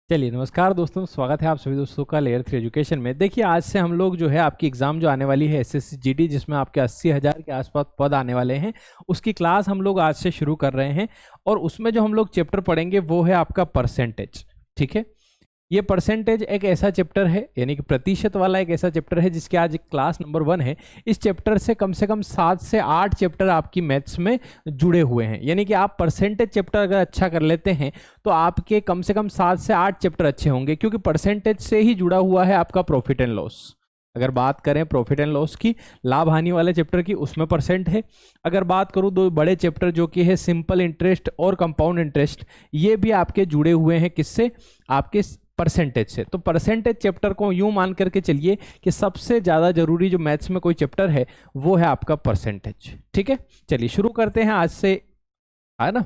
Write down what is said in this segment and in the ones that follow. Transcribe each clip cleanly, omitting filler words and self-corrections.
चलिए नमस्कार दोस्तों, स्वागत है आप सभी दोस्तों का लेयर 3 एजुकेशन में। देखिए आज से हम लोग जो है आपकी एग्जाम जो आने वाली है एसएससी जीडी, जिसमें आपके 80,000 के आसपास पद आने वाले हैं, उसकी क्लास हम लोग आज से शुरू कर रहे हैं। और उसमें जो हम लोग चैप्टर पढ़ेंगे वो है आपका परसेंटेज। ठीक है, ये परसेंटेज एक ऐसा चैप्टर है, यानी कि प्रतिशत वाला एक ऐसा चैप्टर है जिसकी आज क्लास नंबर 1 है। इस चैप्टर से कम 7 से 8 चैप्टर आपकी मैथ्स में जुड़े हुए हैं। यानी कि आप परसेंटेज चैप्टर अगर अच्छा कर लेते हैं तो आपके कम से कम 7 से 8 चैप्टर अच्छे होंगे, क्योंकि परसेंटेज से ही जुड़ा हुआ है आपका प्रॉफिट एंड लॉस। अगर बात करें प्रॉफिट एंड लॉस की, लाभ हानि वाले चैप्टर की, उसमें परसेंट है। अगर बात करूं दो बड़े चैप्टर जो कि है सिंपल इंटरेस्ट और कंपाउंड इंटरेस्ट, ये भी आपके जुड़े हुए हैं किससे? आपके परसेंटेज से। तो परसेंटेज चैप्टर को यूं मान करके चलिए कि सबसे ज्यादा जरूरी जो मैथ्स में कोई चैप्टर है वो है आपका परसेंटेज। ठीक है, चलिए शुरू करते हैं आज से, है ना,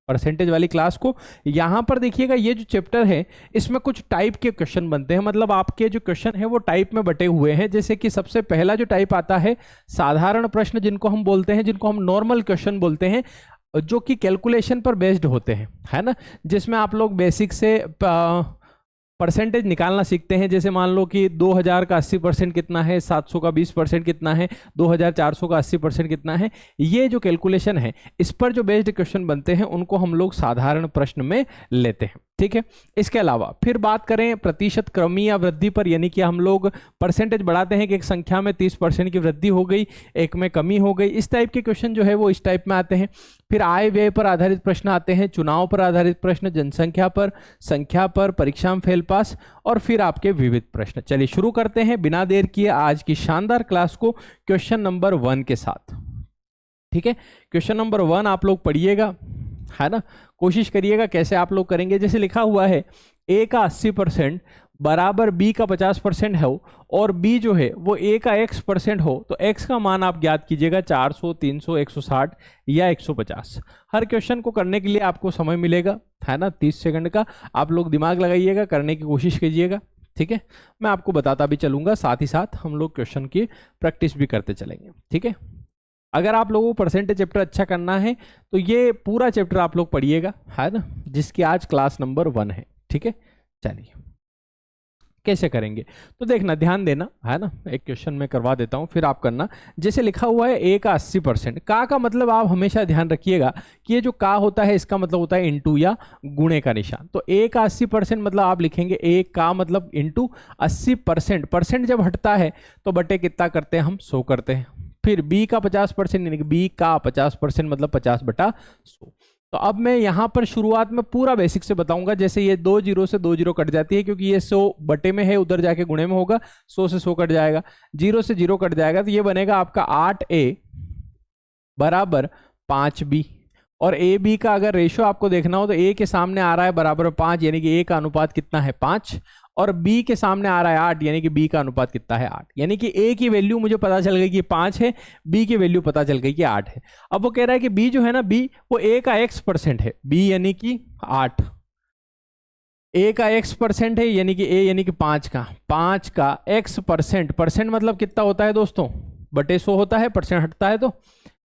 परसेंटेज वाली क्लास को। यहां पर देखिएगा ये जो चैप्टर है इसमें कुछ टाइप के क्वेश्चन बनते हैं, मतलब आपके जो क्वेश्चन है वो टाइप में बटे हुए हैं। जैसे कि सबसे पहला जो टाइप आता है साधारण प्रश्न, जिनको हम बोलते हैं, जिनको हम नॉर्मल क्वेश्चन बोलते हैं, जो कि कैलकुलेशन पर बेस्ड होते हैं, है ना, जिसमें आप लोग बेसिक से परसेंटेज निकालना सीखते हैं। जैसे मान लो कि 2000 का 80% कितना है, 700 का 20% कितना है, 2400 का 80% कितना है, ये जो कैलकुलेशन है इस पर जो बेस्ड क्वेश्चन बनते हैं उनको हम लोग साधारण प्रश्न में लेते हैं। ठीक है, इसके अलावा फिर बात करें प्रतिशत क्रमी या वृद्धि पर, यानी कि हम लोग परसेंटेज बढ़ाते हैं कि एक संख्या में 30% की वृद्धि हो गई, एक में कमी हो गई, इस टाइप के क्वेश्चन जो है वो इस टाइप में आते हैं। फिर आय व्यय पर आधारित प्रश्न आते हैं, चुनाव पर आधारित प्रश्न, जनसंख्या पर, संख्या पर, परीक्षा में फेल पास, और फिर आपके विविध प्रश्न। चलिए शुरू करते हैं बिना देर किए आज की शानदार क्लास को क्वेश्चन नंबर 1 के साथ। ठीक है, क्वेश्चन नंबर 1 आप लोग पढ़िएगा, है ना, कोशिश करिएगा। कैसे आप लोग करेंगे? जैसे लिखा हुआ है ए का 80% बराबर बी का 50% है और बी जो है वो ए का x% हो, तो x का मान आप ज्ञात कीजिएगा 400, 300, 160 या 150। हर क्वेश्चन को करने के लिए आपको समय मिलेगा, है ना, 30 सेकंड का। आप लोग दिमाग लगाइएगा, करने की कोशिश कीजिएगा। ठीक है, मैं आपको बताता भी चलूंगा, साथ ही साथ हम लोग क्वेश्चन की प्रैक्टिस भी करते चलेंगे। ठीक है, अगर आप लोगों को परसेंटेज चैप्टर अच्छा करना है तो ये पूरा चैप्टर आप लोग पढ़िएगा, है ना, जिसकी आज क्लास नंबर 1 है। ठीक है, चलिए कैसे करेंगे तो देखना, ध्यान देना, है ना। एक क्वेश्चन में करवा देता हूं, फिर आप करना। जैसे लिखा हुआ है ए का 80%, का मतलब आप हमेशा ध्यान रखिएगा कि ये जो का होता है इसका मतलब होता है इंटू या गुणे का निशान। तो ए का 80% मतलब आप लिखेंगे ए का मतलब इंटू 80%। परसेंट जब हटता है तो बटे कितना करते हैं हम? 100 करते हैं। फिर बी का 50%, यानी कि बी का 50% मतलब 50/100। तो अब मैं यहां पर शुरुआत में पूरा बेसिक से बताऊंगा। जैसे ये 2 जीरो से 2 जीरो कट जाती है, क्योंकि ये 100 बटे में है, उधर जाके गुणे में होगा, 100 से 100 कट जाएगा, 0 से 0 कट जाएगा, तो ये बनेगा आपका 8a बराबर 5b। और ए बी का अगर रेशो आपको देखना हो तो ए के सामने आ रहा है बराबर 5, यानी कि ए का अनुपात कितना है? 5, और बी के सामने आ रहा है 8, यानी कि बी का अनुपात कितना है? 8। यानी कि ए की वैल्यू मुझे पता चल गई कि 5 है, बी की वैल्यू पता चल गई कि 8 है। अब वो कह रहा है कि बी जो है ना, बी वो ए का x% है, बी यानी कि 8, ए का x% है, यानी कि ए यानी कि 5 का x%। परसेंट मतलब कितना होता है दोस्तों? बटे 100 होता है, परसेंट हटता है तो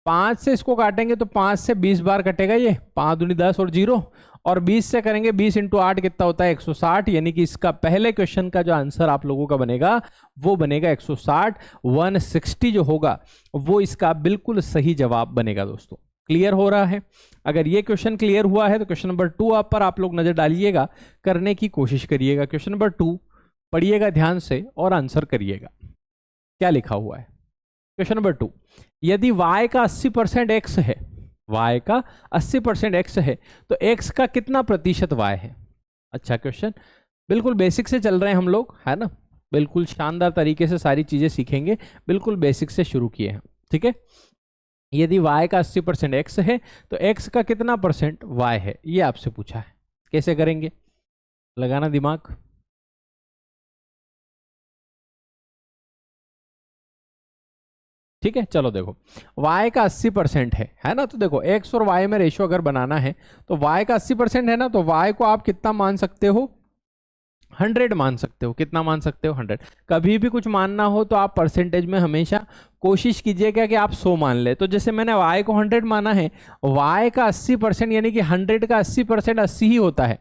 5 से इसको काटेंगे तो 5 से 20 बार कटेगा, ये 5 दूनी 10 और 0, और 20 से करेंगे 20 × 8 कितना होता है? 160। यानी कि इसका पहले क्वेश्चन का जो आंसर आप लोगों का बनेगा वो बनेगा 160। 160 जो होगा वो इसका बिल्कुल सही जवाब बनेगा। दोस्तों क्लियर हो रहा है? अगर ये क्वेश्चन क्लियर हुआ है तो क्वेश्चन नंबर 2 पर आप लोग नजर डालिएगा, करने की कोशिश करिएगा। क्वेश्चन नंबर 2 पढ़िएगा ध्यान से और आंसर करिएगा। क्या लिखा हुआ है? क्वेश्चन नंबर 2, यदि y का 80% x है, y का 80% x है, तो x का कितना प्रतिशत y है? अच्छा क्वेश्चन, बिल्कुल बेसिक से चल रहे हैं हम लोग, है ना, बिल्कुल शानदार तरीके से सारी चीजें सीखेंगे, बिल्कुल बेसिक से शुरू किए हैं। ठीक है, यदि y का 80% x है तो x का कितना परसेंट y है, ये आपसे पूछा है। कैसे करेंगे? लगाना दिमाग। ठीक है, चलो देखो, y का 80% है ना, तो देखो x और y में रेशियो अगर बनाना है तो y का 80% है ना, तो y को आप कितना मान सकते हो? 100 मान सकते हो। कितना मान सकते हो? 100। कभी भी कुछ मानना हो तो आप परसेंटेज में हमेशा कोशिश कीजिएगा कि आप 100 मान ले। तो जैसे मैंने y को 100 माना है, y का 80% यानी कि 100 का 80% 80 ही होता है,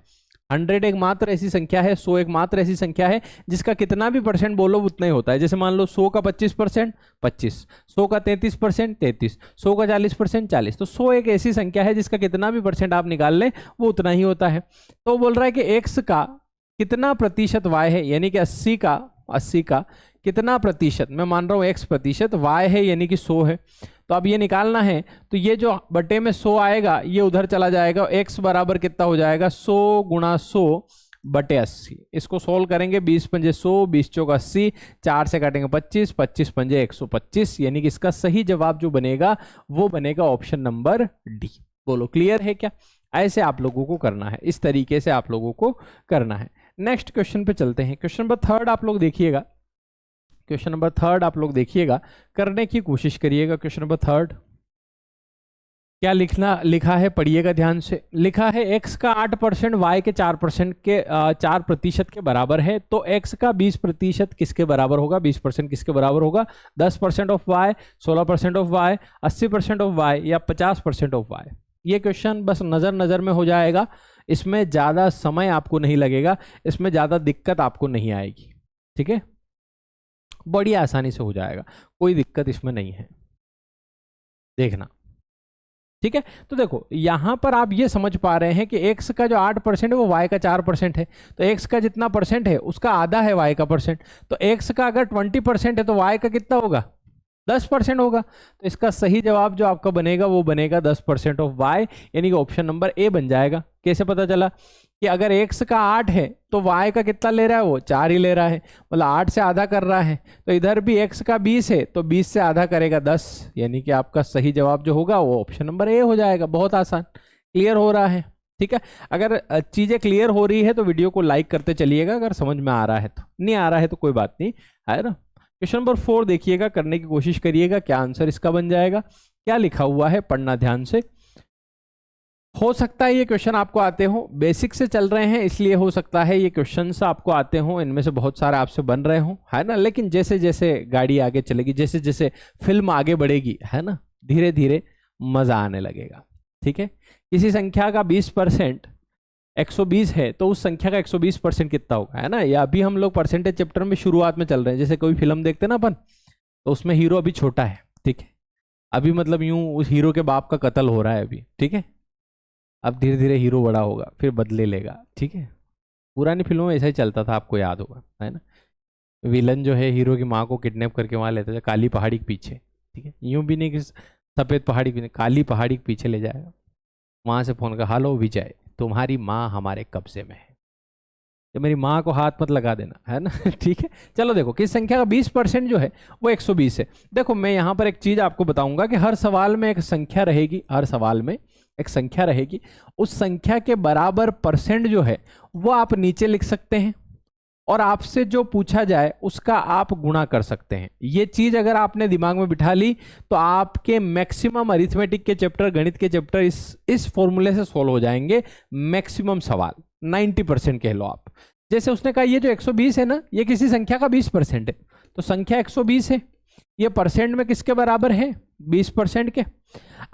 100 एक मात्र ऐसी संख्या है, 100 एक मात्र ऐसी संख्या है जिसका कितना भी परसेंट बोलो उतना ही होता है। जैसे मान लो 100 का 25% 25, 100 का 33% 33, 100 का 40% 40। तो 100 एक ऐसी संख्या है जिसका कितना भी परसेंट आप निकाल लें वो उतना ही होता है। तो बोल रहा है कि x का कितना प्रतिशत y है, यानी कि 80 का कितना प्रतिशत, मैं मान रहा हूँ x प्रतिशत, y है यानी कि 100 है। तो अब ये निकालना है तो ये जो बटे में 100 आएगा ये उधर चला जाएगा, x बराबर कितना हो जाएगा 100 गुणा 100 बटे 80। इसको सोल्व करेंगे, 20 पंजे 100, 20 चौक 80, 4 से काटेंगे 25, 25 पंजे 125, यानी कि इसका सही जवाब जो बनेगा वो बनेगा ऑप्शन नंबर डी। बोलो क्लियर है क्या? ऐसे आप लोगों को करना है, इस तरीके से आप लोगों को करना है। नेक्स्ट क्वेश्चन पे चलते हैं। क्वेश्चन नंबर 3 आप लोग देखिएगा, क्वेश्चन नंबर 3 आप लोग देखिएगा, करने की कोशिश करिएगा। क्वेश्चन नंबर 3 क्या लिखा है पढ़िएगा ध्यान से। लिखा है x का 8% y के 4% के बराबर है, तो x का 20% किसके बराबर होगा? 20% किसके बराबर होगा? 10% of y, 16% of y, 80% of y या 50% ऑफ y। ये क्वेश्चन बस नजर में हो जाएगा, इसमें ज्यादा समय आपको नहीं लगेगा, इसमें ज्यादा दिक्कत आपको नहीं आएगी। ठीक है, बड़ी आसानी से हो जाएगा, कोई दिक्कत इसमें नहीं है, देखना। ठीक है, तो देखो यहां पर आप ये समझ पा रहे हैं कि x का जो 8% है वो y का 4% है, तो x का जितना परसेंट है उसका आधा है y का परसेंट। तो x का अगर 20% है तो y का कितना होगा? 10% होगा। तो इसका सही जवाब जो आपका बनेगा वो बनेगा 10% ऑफ y, यानी कि ऑप्शन नंबर ए बन जाएगा। कैसे पता चला कि अगर x का 8 है तो y का कितना ले रहा है? वो 4 ही ले रहा है, मतलब 8 से आधा कर रहा है। तो इधर भी x का 20 है तो 20 से आधा करेगा 10, यानी कि आपका सही जवाब जो होगा वो ऑप्शन नंबर ए हो जाएगा। बहुत आसान, क्लियर हो रहा है? ठीक है, अगर चीजें क्लियर हो रही है तो वीडियो को लाइक करते चलिएगा, अगर समझ में आ रहा है तो। नहीं आ रहा है तो कोई बात नहीं, है ना। क्वेश्चन नंबर 4 देखिएगा, करने की कोशिश करिएगा, क्या आंसर इसका बन जाएगा, क्या लिखा हुआ है, पढ़ना ध्यान से। हो सकता है ये क्वेश्चन आपको आते हो, बेसिक से चल रहे हैं इसलिए हो सकता है ये क्वेश्चंस आपको आते हो, इनमें से बहुत सारे आपसे बन रहे हो, है ना। लेकिन जैसे जैसे गाड़ी आगे चलेगी, जैसे जैसे फिल्म आगे बढ़ेगी, है ना, धीरे धीरे मजा आने लगेगा। ठीक है, किसी संख्या का 20% 120 है तो उस संख्या का 120% कितना होगा, है ना। या अभी हम लोग परसेंटेज चैप्टर में शुरुआत में चल रहे हैं, जैसे कोई फिल्म देखते ना अपन, तो उसमें हीरो अभी छोटा है, ठीक है, अभी मतलब यूं उस हीरो के बाप का कत्ल हो रहा है अभी, ठीक है। अब धीरे धीरे हीरो बड़ा होगा, फिर बदले लेगा, ठीक है। पुरानी फिल्मों में ऐसा ही चलता था, आपको याद होगा, है ना। विलन जो है हीरो की माँ को किडनैप करके वहां लेता था काली पहाड़ी के पीछे, ठीक है, यूं भी नहीं कि सफेद पहाड़ी के, काली पहाड़ी के पीछे ले जाएगा, वहां से फोन का, हेलो विजय, तुम्हारी माँ हमारे कब्जे में है, तो मेरी माँ को हाथ मत लगा देना, है ना। ठीक है, चलो देखो किस संख्या का 20% जो है वो 120 है। देखो मैं यहाँ पर एक चीज आपको बताऊंगा कि हर सवाल में एक संख्या रहेगी, हर सवाल में एक संख्या रहेगी, उस संख्या के बराबर परसेंट जो है वो आप नीचे लिख सकते हैं और आपसे जो पूछा जाए उसका आप गुणा कर सकते हैं। ये चीज अगर आपने दिमाग में बिठा ली तो आपके मैक्सिमम अरिथमेटिक के चैप्टर, गणित के चैप्टर इस फॉर्मूले से सोल्व हो जाएंगे। मैक्सिमम सवाल 90% कह लो आप। जैसे उसने कहा ये जो 120 है ना, ये किसी संख्या का 20% है, तो संख्या 120 है, ये परसेंट में किसके बराबर है? 20% के।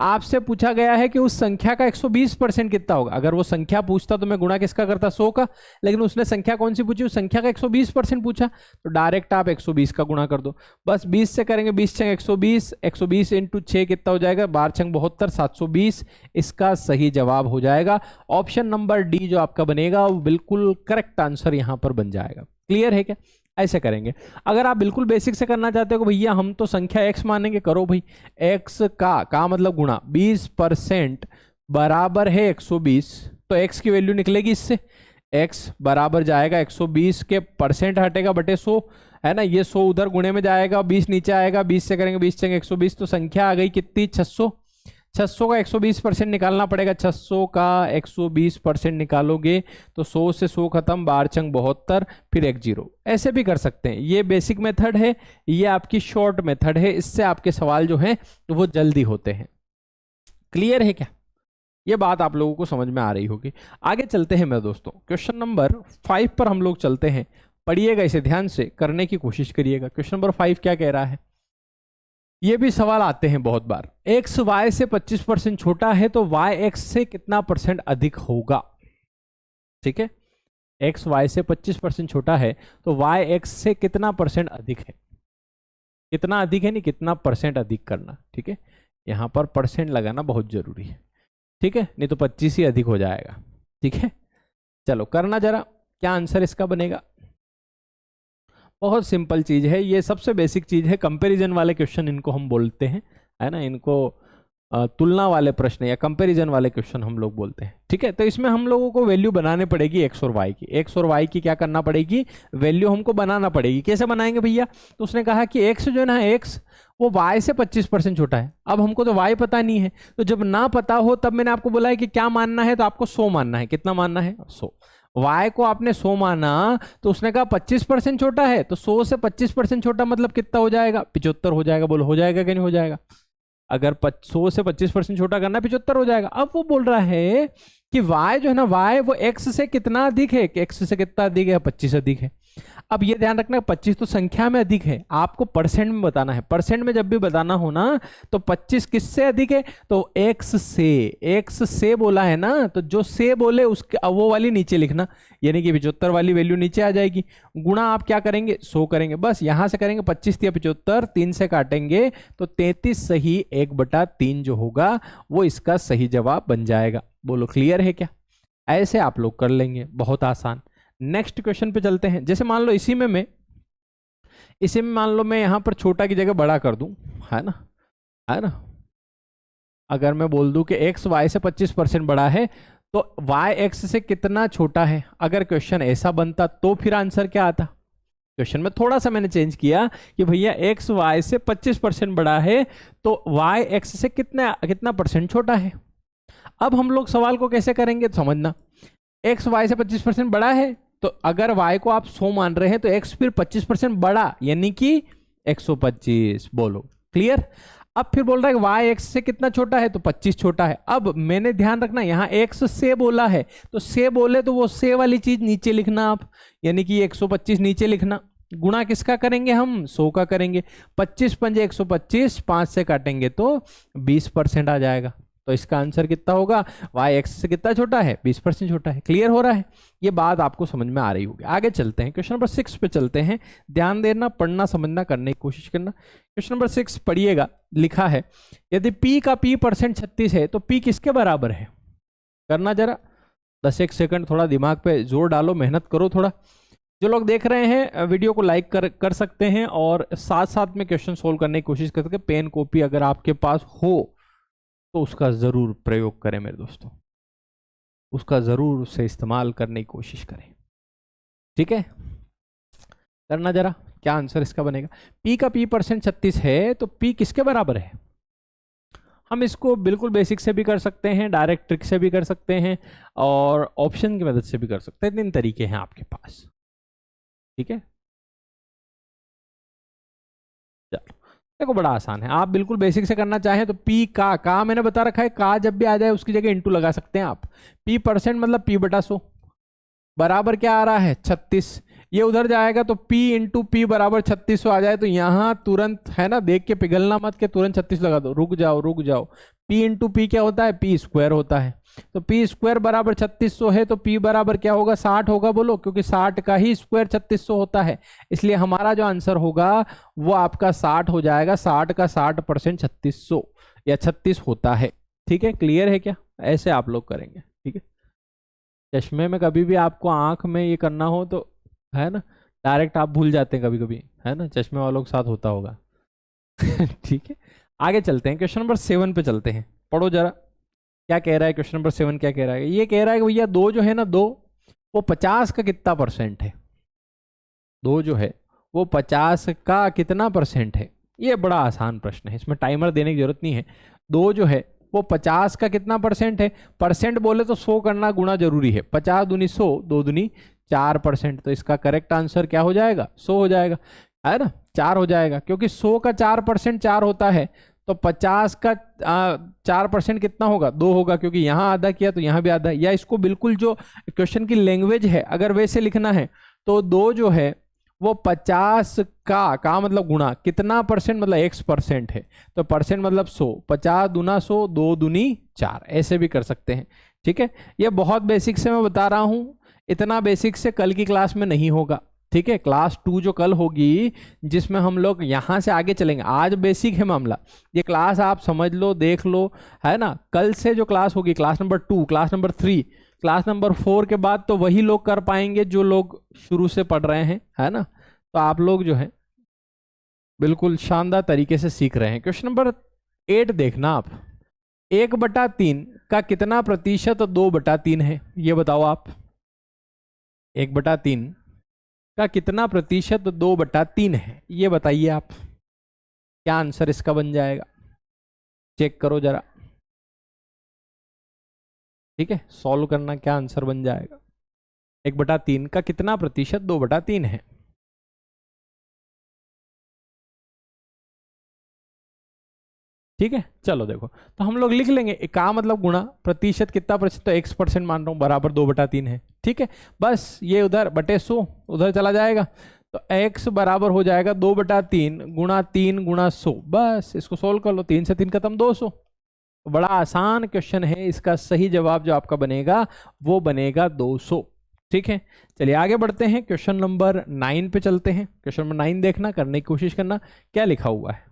आपसे पूछा गया है कि उस संख्या का 120% कितना होगा। अगर वो संख्या पूछता तो मैं गुणा किसका करता? 100 का, लेकिन उसने संख्या कौन सी पूछी? उस संख्या का 120% पूछा, तो डायरेक्ट आप 120 का गुणा कर दो। बस 20 से करेंगे, 20 छंग 120, 120 इंटू 6 कितना हो जाएगा? 12 छंग 72, 720। इसका सही जवाब हो जाएगा ऑप्शन नंबर डी, जो आपका बनेगा वो बिल्कुल करेक्ट आंसर यहां पर बन जाएगा। क्लियर है क्या? ऐसे करेंगे। अगर आप बिल्कुल बेसिक से करना चाहते हो भैया हम तो संख्या x मानेंगे, करो भाई, x का मतलब गुणा 20% बराबर है 120, तो x की वैल्यू निकलेगी इससे, x बराबर जाएगा 120 के परसेंट हटेगा बटे 100, है ना। ये 100 उधर गुणे में जाएगा, 20 नीचे आएगा, 20 से करेंगे 20 चंग 120, तो संख्या आ गई कितनी? 600। 600 का 120% निकालना पड़ेगा, 600 का 120% निकालोगे तो 100 से 100 खत्म, 12 चंग 72, फिर 1 0। ऐसे भी कर सकते हैं, ये बेसिक मेथड है, ये आपकी शॉर्ट मेथड है, इससे आपके सवाल जो हैं तो वो जल्दी होते हैं। क्लियर है क्या? ये बात आप लोगों को समझ में आ रही होगी। आगे चलते हैं मेरे दोस्तों, क्वेश्चन नंबर 5 पर हम लोग चलते हैं। पढ़िएगा इसे ध्यान से, करने की कोशिश करिएगा। क्वेश्चन नंबर 5 क्या कह रहा है? ये भी सवाल आते हैं बहुत बार, x y से 25% छोटा है तो y x से कितना परसेंट अधिक होगा। ठीक है, x y से 25% छोटा है तो y x से कितना परसेंट अधिक है, कितना अधिक है नहीं कितना परसेंट अधिक करना, ठीक है। यहाँ पर परसेंट लगाना बहुत जरूरी है, ठीक है, नहीं तो 25 ही अधिक हो जाएगा, ठीक है। चलो करना जरा, क्या आंसर इसका बनेगा। बहुत सिंपल चीज है ये, सबसे बेसिक चीज है, कंपैरिजन वाले क्वेश्चन इनको हम बोलते हैं, है ना, इनको तुलना वाले प्रश्न या कंपैरिजन वाले क्वेश्चन हम लोग बोलते हैं, ठीक है। तो इसमें हम लोगों को वैल्यू बनाने पड़ेगी एक्स और वाई की, एक्स और वाई की क्या करना पड़ेगी, वैल्यू हमको बनाना पड़ेगी। कैसे बनाएंगे भैया, तो उसने कहा कि एक्स जो है ना, एक्स वो वाई से 25% छोटा है। अब हमको तो वाई पता नहीं है, तो जब ना पता हो तब मैंने आपको बोला है कि क्या मानना है, तो आपको 100 मानना है। कितना मानना है, 100। y को आपने 100 माना तो उसने कहा 25% छोटा है, तो 100 से 25% छोटा मतलब कितना हो जाएगा, 75 हो जाएगा। बोलो हो जाएगा कि नहीं हो जाएगा। अगर 100 से 25% छोटा करना 75 हो जाएगा। अब वो बोल रहा है कि y जो है ना, y वो x से कितना अधिक है, x से कितना अधिक है, 25 अधिक है। अब ये ध्यान रखना 25 तो संख्या में अधिक है, आपको परसेंट में बताना है। परसेंट में जब भी बताना हो ना तो 25 किससे अधिक है, तो x से बोला है ना, तो जो से बोले उसके वो वाली नीचे लिखना, यानी कि 75 वाली वैल्यू नीचे आ जाएगी। गुणा आप क्या करेंगे, 100 करेंगे, बस यहां से करेंगे 25 या 75, 3 से काटेंगे तो 33 सही 1/3 जो होगा वो इसका सही जवाब बन जाएगा। बोलो क्लियर है क्या। ऐसे आप लोग कर लेंगे, बहुत आसान। नेक्स्ट क्वेश्चन पे चलते हैं। जैसे मान लो इसी में मान लो मैं यहां पर छोटा की जगह बड़ा कर दूं, है ना, है ना। अगर मैं बोल दूं कि x y से 25% बड़ा है तो y x से कितना छोटा है। अगर क्वेश्चन ऐसा बनता तो फिर आंसर क्या आता। क्वेश्चन में थोड़ा सा मैंने चेंज किया कि भैया x y से 25% बड़ा है तो y x से कितना परसेंट छोटा है। अब हम लोग सवाल को कैसे करेंगे समझना, x y से 25% बड़ा है तो अगर y को आप 100 मान रहे हैं तो x फिर 25% बड़ा यानी कि 125। बोलो क्लियर। अब फिर बोल रहा है कि y x से कितना छोटा है, तो 25 छोटा है। अब मैंने ध्यान रखना यहाँ x से बोला है तो से बोले तो वो से वाली चीज नीचे लिखना आप, यानी कि 125 नीचे लिखना। गुणा किसका करेंगे हम, 100 का करेंगे। 25 पंजे 125, 5 से काटेंगे तो 20% आ जाएगा। तो इसका आंसर कितना होगा, y x से कितना छोटा है, 20% छोटा है। क्लियर हो रहा है, ये बात आपको समझ में आ रही होगी। आगे चलते हैं, क्वेश्चन नंबर 6 पे चलते हैं। ध्यान देना, पढ़ना समझना करने की कोशिश करना। क्वेश्चन नंबर 6 पढ़िएगा, लिखा है यदि p का p% 36 है तो p किसके बराबर है। करना जरा 10 सेकंड, थोड़ा दिमाग पे जोर डालो, मेहनत करो थोड़ा। जो लोग देख रहे हैं वीडियो को लाइक कर सकते हैं और साथ साथ में क्वेश्चन सोल्व करने की कोशिश कर सकते हैं। पेन कॉपी अगर आपके पास हो तो उसका जरूर प्रयोग करें मेरे दोस्तों, उसका जरूर से इस्तेमाल करने की कोशिश करें, ठीक है। करना जरा, क्या आंसर इसका बनेगा। p का p% 36 है तो p किसके बराबर है। हम इसको बिल्कुल बेसिक से भी कर सकते हैं, डायरेक्ट ट्रिक से भी कर सकते हैं और ऑप्शन की मदद से भी कर सकते हैं। 3 तरीके हैं आपके पास, ठीक है। चलो देखो बड़ा आसान है, आप बिल्कुल बेसिक से करना चाहें तो p का मैंने बता रखा है, का जब भी आ जाए उसकी जगह इंटू लगा सकते हैं आप। p% मतलब p/100 बराबर क्या आ रहा है, 36। ये उधर जाएगा तो p इंटू पी बराबर 3600 आ जाए तो यहाँ तुरंत, है ना, देख के पिघलना मत के तुरंत 36 लगा दो। रुक जाओ। p इंटू पी क्या होता है, p स्क्वायर होता है। तो p स्क्वायर बराबर 3600 है तो p बराबर क्या होगा, 60 होगा। बोलो, क्योंकि 60 का ही स्क्वायर 3600 होता है, इसलिए हमारा जो आंसर होगा वो आपका 60 हो जाएगा। 60 का 60% 3600 या 36 होता है, ठीक है। क्लियर है क्या, ऐसे आप लोग करेंगे, ठीक है। चश्मे में कभी भी आपको आंख में ये करना हो तो, है ना, डायरेक्ट आप भूल जाते हैं कभी कभी, है ना, चश्मे वालों के साथ होता होगा। ठीक है, आगे चलते हैं, क्वेश्चन नंबर 7 पे चलते हैं। पढ़ो जरा क्या कह रहा है क्वेश्चन नंबर 7, क्या कह रहा है। ये कह रहा है कि भैया 2 जो है ना, 2 वो 50 का कितना परसेंट है। 2 जो है वो 50 का कितना परसेंट है। ये बड़ा आसान प्रश्न है, इसमें टाइमर देने की जरूरत नहीं है। 2 जो है वो 50 का कितना परसेंट है। परसेंट बोले तो 100 करना गुणा जरूरी है। 50 दूनी 100, 2 दूनी 4%। तो इसका करेक्ट आंसर क्या हो जाएगा, 100 हो जाएगा, है ना, 4 हो जाएगा। क्योंकि 100 का 4% 4 होता है तो 50 का 4% कितना होगा, 2 होगा। क्योंकि यहाँ आधा किया तो यहाँ भी आधा। या इसको बिल्कुल जो क्वेश्चन की लैंग्वेज है अगर वैसे लिखना है तो 2 जो है वो 50 का मतलब गुणा कितना परसेंट, मतलब x% है तो परसेंट मतलब 100। 50 दूना 100, 2 दूनी 4, ऐसे भी कर सकते हैं, ठीक है। ये बहुत बेसिक से मैं बता रहा हूँ, इतना बेसिक से कल की क्लास में नहीं होगा, ठीक है। क्लास 2 जो कल होगी जिसमें हम लोग यहाँ से आगे चलेंगे, आज बेसिक है मामला, ये क्लास आप समझ लो, देख लो, है ना। कल से जो क्लास होगी, class number 2, class number 3, class number 4 के बाद तो वही लोग कर पाएंगे जो लोग शुरू से पढ़ रहे हैं, है ना। तो आप लोग जो है बिल्कुल शानदार तरीके से सीख रहे हैं। क्वेश्चन नंबर 8 देखना आप, 1/3 का कितना प्रतिशत 2/3 है, ये बताओ आप। 1/3 का कितना प्रतिशत 2/3 है, ये बताइए आप, क्या आंसर इसका बन जाएगा, चेक करो जरा, ठीक है। सॉल्व करना, क्या आंसर बन जाएगा। 1/3 का कितना प्रतिशत 2/3 है। ठीक है, चलो देखो, तो हम लोग लिख लेंगे का मतलब गुणा, प्रतिशत कितना प्रतिशत, तो x% मान रहा हूं, बराबर 2/3 है, ठीक है। बस ये उधर बटे 100 उधर चला जाएगा, तो x बराबर हो जाएगा 2/3 गुणा 3 गुणा 100, बस इसको सोल्व कर लो, 3 से 3 खत्म, 200। तो बड़ा आसान क्वेश्चन है, इसका सही जवाब जो आपका बनेगा वो बनेगा 200, ठीक है। चलिए आगे बढ़ते हैं, क्वेश्चन नंबर 9 पे चलते हैं। क्वेश्चन नंबर 9 देखना, करने की कोशिश करना, क्या लिखा हुआ है।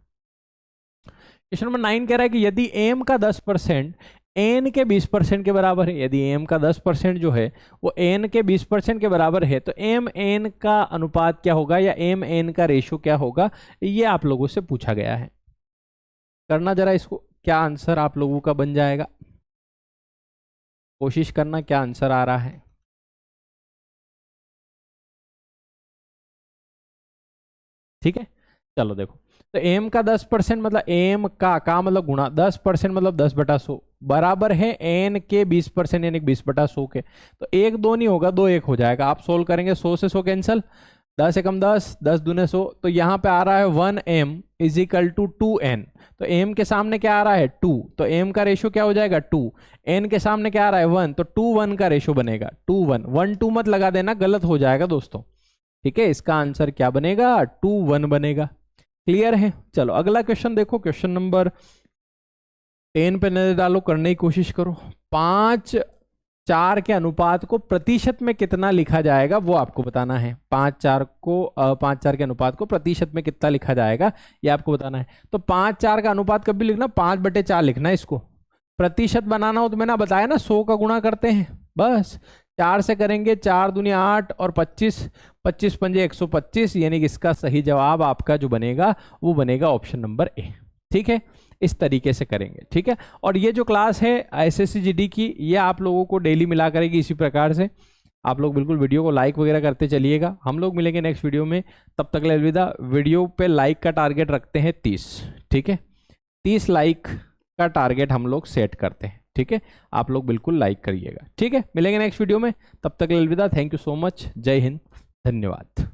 क्वेश्चन नंबर 9 कह रहा है कि यदि m का 10% n के 20% के बराबर है, यदि m का 10% जो है वो n के 20% के बराबर है, तो m n का अनुपात क्या होगा, या m n का रेशो क्या होगा, ये आप लोगों से पूछा गया है। करना जरा इसको, क्या आंसर आप लोगों का बन जाएगा, कोशिश करना क्या आंसर आ रहा है। ठीक है, चलो देखो, तो m का 10% मतलब m का मतलब गुणा 10% मतलब 10/100 बराबर है n के 20% यानी 20/100 के। तो 1 2 नहीं होगा, 2 1 हो जाएगा। आप सोल्व करेंगे, 100 से 100 कैंसिल, 10 एकम 10, 10 दूने 100, तो यहाँ पे आ रहा है 1m = 2n। तो m के सामने क्या आ रहा है 2, तो m का रेशो क्या हो जाएगा 2, n के सामने क्या आ रहा है 1, तो 2 1 का रेशो बनेगा 2 1 1 2 मत लगा देना, गलत हो जाएगा दोस्तों, ठीक है। इसका आंसर क्या बनेगा 2 1 बनेगा। क्लियर है, चलो अगला क्वेश्चन देखो, क्वेश्चन नंबर 10 पे नजर डालो, करने की कोशिश करो। 5:4 के अनुपात को प्रतिशत में कितना लिखा जाएगा वो आपको बताना है। 5:4 के अनुपात को प्रतिशत में कितना लिखा जाएगा ये आपको बताना है। तो 5:4 का अनुपात कभी लिखना, 5/4 लिखना है इसको। प्रतिशत बनाना हो तो मैंने बताया ना 100 का गुणा करते हैं, बस 4 से करेंगे, 4 दूनी 8 और 25, 25 पंजे 125, यानी कि इसका सही जवाब आपका जो बनेगा वो बनेगा ऑप्शन नंबर ए, ठीक है। इस तरीके से करेंगे, ठीक है। और ये जो क्लास है एसएससी जीडी की, ये आप लोगों को डेली मिला करेगी इसी प्रकार से। आप लोग बिल्कुल वीडियो को लाइक वगैरह करते चलिएगा। हम लोग मिलेंगे नेक्स्ट वीडियो में, तब तक के लिए अलविदा। वीडियो पे लाइक का टारगेट रखते हैं 30, ठीक है। 30 लाइक का टारगेट हम लोग सेट करते हैं, ठीक है। आप लोग बिल्कुल लाइक करिएगा, ठीक है। मिलेंगे नेक्स्ट वीडियो में, तब तक के लिए अलविदा। थैंक यू सो मच, जय हिंद, धन्यवाद।